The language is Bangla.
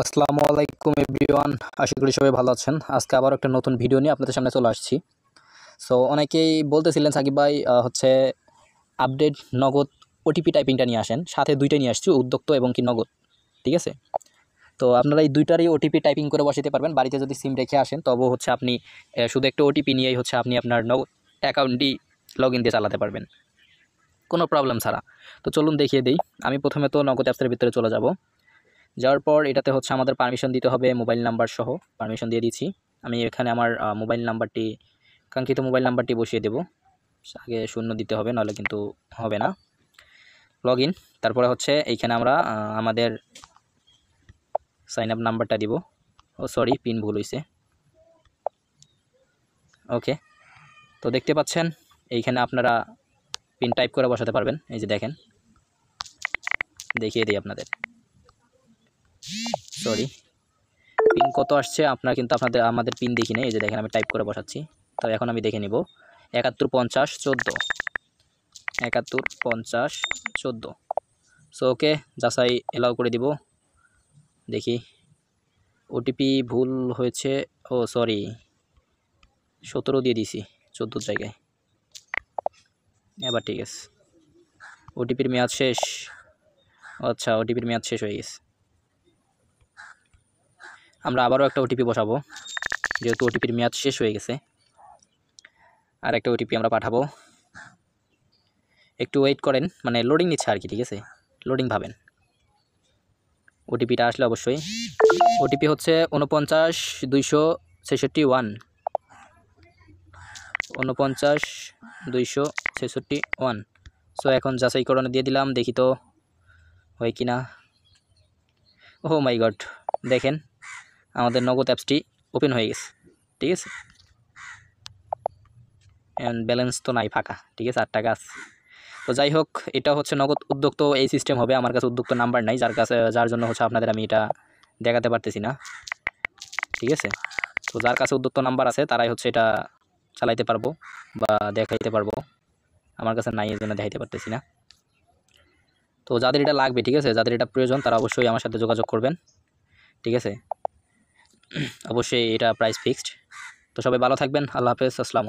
আসসালামু আলাইকুম এভরিওয়ান, আশা করি সবাই ভালো আছেন। আজকে আবার একটা নতুন ভিডিও নিয়ে আপনাদের সামনে চলে আসছি। সো অনেকেই বলতেছিলেন সাকিব ভাই হচ্ছে আপডেট নগদ ওটিপি টাইপিংটা নিয়ে আসেন, সাথে দুইটাই নিয়ে আসছি, উদ্যোক্ত এবং কি নগদ। ঠিক আছে, তো আপনারা এই দুইটারই ওটিপি টাইপিং করে বসাতে পারবেন। বাড়িতে যদি সিম রেখে আসেন তবুও হচ্ছে আপনি শুধু একটা ওটিপি নিয়েই হচ্ছে আপনি আপনার নগদ অ্যাকাউন্টটি লগ ইন দিয়ে চালাতে পারবেন কোনো প্রবলেম ছাড়া। তো চলুন দেখিয়ে দিই। আমি প্রথমে তো নগদ অ্যাপসের ভিতরে চলে যাব। যাওয়ার পর এটাতে হচ্ছে আমাদের পারমিশন দিতে হবে, মোবাইল নাম্বার সহ পারমিশন দিয়ে দিচ্ছি। আমি এখানে আমার মোবাইল নাম্বারটি, কাঙ্ক্ষিত মোবাইল নাম্বারটি বসিয়ে দেব। আগে 0 দিতে হবে, নাহলে কিন্তু হবে না। লগ ইন, তারপরে হচ্ছে এইখানে আমরা আমাদের সাইন আপ নাম্বারটা দিব। ও সরি, পিন ভুল হয়েছে। ওকে, তো দেখতে পাচ্ছেন এইখানে আপনারা পিন টাইপ করে বসাতে পারবেন। এই যে দেখেন, দেখিয়ে দিই আপনাদের। সরি, পিন কত আসছে আপনারা কিন্তু আমাদের পিন দেখি নেই। এই যে দেখেন, আমি টাইপ করে বসাচ্ছি। তো এখন আমি দেখে নিব 715014, 715014। সো ওকে, যাচাই এলাও করে দিব। দেখি ওটিপি ভুল হয়েছে। ও সরি, 17 দিয়ে দিছি 14 জায়গায়। এবার ঠিক আছে, ওটিপির মেয়াদ শেষ। আচ্ছা, ওটিপির মেয়াদ শেষ হয়ে গেছে। আমরা আবারও একটা ওটিপি বসাবো, যেহেতু ওটিপির মেয়াদ শেষ হয়ে গেছে। আর একটা ওটিপি আমরা পাঠাবো। একটু ওয়েট করেন, মানে লোডিং নিচ্ছে আর কি। ঠিক আছে, লোডিং ভাবেন। ওটিপিটা আসলে অবশ্যই। ওটিপি হচ্ছে 49261, 49261। সো এখন যাচাইকরণে দিয়ে দিলাম, দেখি তো হয় কি না। ও মাই গড, দেখেন আমাদের নগদ অ্যাপসটি ওপেন হয়ে গেছে। ঠিক আছে, ব্যালেন্স তো নাই, ফাঁকা। ঠিক আছে, 8 টাকা আছে। তো যাই হোক, এটা হচ্ছে নগদ উদ্যোক্ত এই সিস্টেম হবে। আমার কাছে উদ্যোক্ত নাম্বার নাই, যার জন্য হচ্ছে আপনাদের আমি এটা দেখাতে পারতেছি না। ঠিক আছে, তো যার কাছে উদ্যোক্ত নাম্বার আছে তারাই হচ্ছে এটা চালাইতে পারবো বা দেখাইতে পারবো। আমার কাছে নাই, এই জন্য দেখাইতে পারতেছি না। তো যাদের এটা লাগবে, ঠিক আছে, যাদের এটা প্রয়োজন, তারা অবশ্যই আমার সাথে যোগাযোগ করবেন। ঠিক আছে, অবশ্যই এটা প্রাইস ফিক্সড। তো সবাই ভালো থাকবেন। আল্লাহ হাফেজ, আসসালাম।